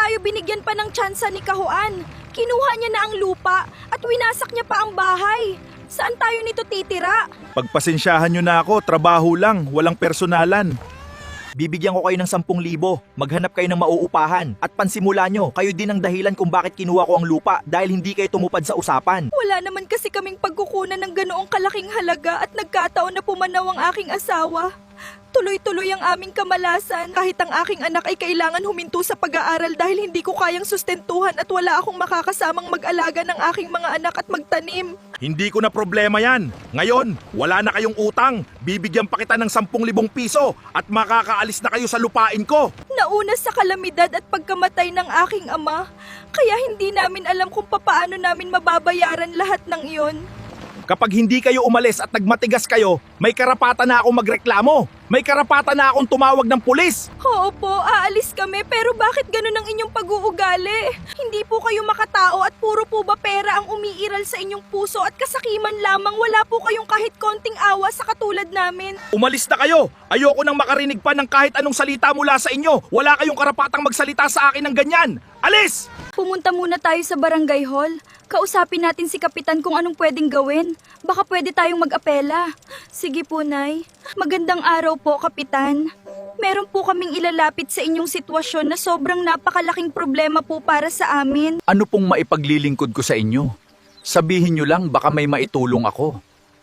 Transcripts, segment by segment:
tayo binigyan pa ng tsansa ni Kahuan. Kinuha niya na ang lupa at winasak niya pa ang bahay. Saan tayo nito titira? Pagpasensyahan nyo na ako, trabaho lang, walang personalan. Bibigyan ko kayo ng 10,000. Maghanap kayo ng mauupahan. At pansimula nyo, kayo din ang dahilan kung bakit kinuha ko ang lupa dahil hindi kayo tumupad sa usapan. Wala naman kasi kaming pagkukunan ng ganoong kalaking halaga at nagkataon na pumanaw ang aking asawa. Tuloy-tuloy ang aming kamalasan kahit ang aking anak ay kailangan huminto sa pag-aaral dahil hindi ko kayang sustentuhan at wala akong makakasamang mag-alaga ng aking mga anak at magtanim. Hindi ko na problema yan. Ngayon, wala na kayong utang. Bibigyan pa kita ng 10,000 piso at makakaalis na kayo sa lupain ko. Nauna sa kalamidad at pagkamatay ng aking ama, kaya hindi namin alam kung papaano namin mababayaran lahat ng iyon. Kapag hindi kayo umalis at nagmatigas kayo, may karapatan na akong magreklamo. May karapatan na akong tumawag ng pulis. Oo po, aalis kami pero bakit ganun ang inyong pag-uugali? Hindi po kayo makatao at puro po ba pera ang umiiral sa inyong puso at kasakiman lamang wala po kayong kahit konting awa sa katulad namin. Umalis na kayo. Ayoko nang makarinig pa ng kahit anong salita mula sa inyo. Wala kayong karapatang magsalita sa akin ng ganyan. Alis! Pumunta muna tayo sa barangay hall. Kausapin natin si Kapitan kung anong pwedeng gawin. Baka pwede tayong mag-apela. Sige po, Nay. Magandang araw po, Kapitan. Meron po kaming ilalapit sa inyong sitwasyon na sobrang napakalaking problema po para sa amin. Ano pong maipaglilingkod ko sa inyo? Sabihin nyo lang baka may maitulong ako.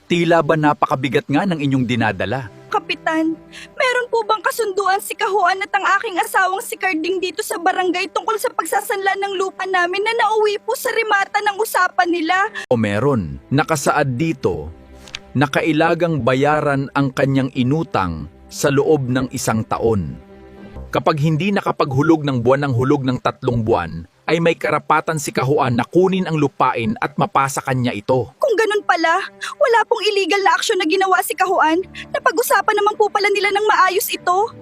Tila ba napakabigat nga ng inyong dinadala? Kapitan, meron po bang kasunduan si Kahuan at ang aking asawang si Carding dito sa barangay tungkol sa pagsasanla ng lupa namin na nauwi po sa rimata ng usapan nila? O meron, nakasaad dito, na kailagang bayaran ang kanyang inutang sa loob ng 1 taon. Kapag hindi nakapaghulog ng buwan ng hulog ng 3 buwan, ay may karapatan si Kahuan na kunin ang lupain at mapasa kanya ito. Kung ganun pala, wala pong illegal na aksyon na ginawa si Kahuan. Napag-usapan naman po pala nila ng maayos ito.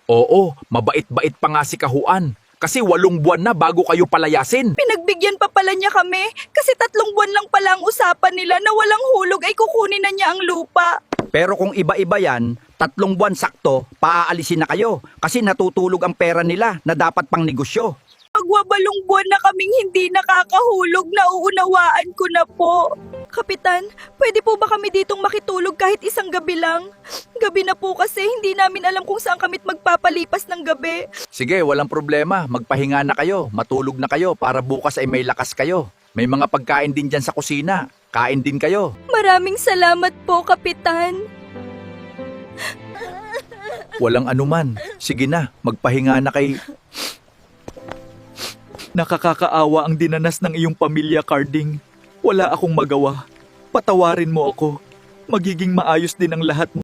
Oo, mabait-bait pa nga si Kahuan. Kasi 8 buwan na bago kayo palayasin. Pinagbigyan pa pala niya kami kasi 3 buwan lang pala ang usapan nila na walang hulog ay kukunin na niya ang lupa. Pero kung iba-iba yan, 3 buwan sakto, paaalisin na kayo kasi natutulog ang pera nila na dapat pang negosyo. Magwabalong buwan na kaming hindi nakakahulog, nauunawaan ko na po. Kapitan, pwede po ba kami ditong makitulog kahit 1 gabi lang? Gabi na po kasi hindi namin alam kung saan kami't magpapalipas ng gabi. Sige, walang problema. Magpahinga na kayo, matulog na kayo para bukas ay may lakas kayo. May mga pagkain din dyan sa kusina. Kain din kayo. Maraming salamat po, Kapitan. Walang anuman. Sige na, magpahinga na kay... Nakakakaawa ang dinanas ng iyong pamilya, Carding. Wala akong magawa. Patawarin mo ako. Magiging maayos din ang lahat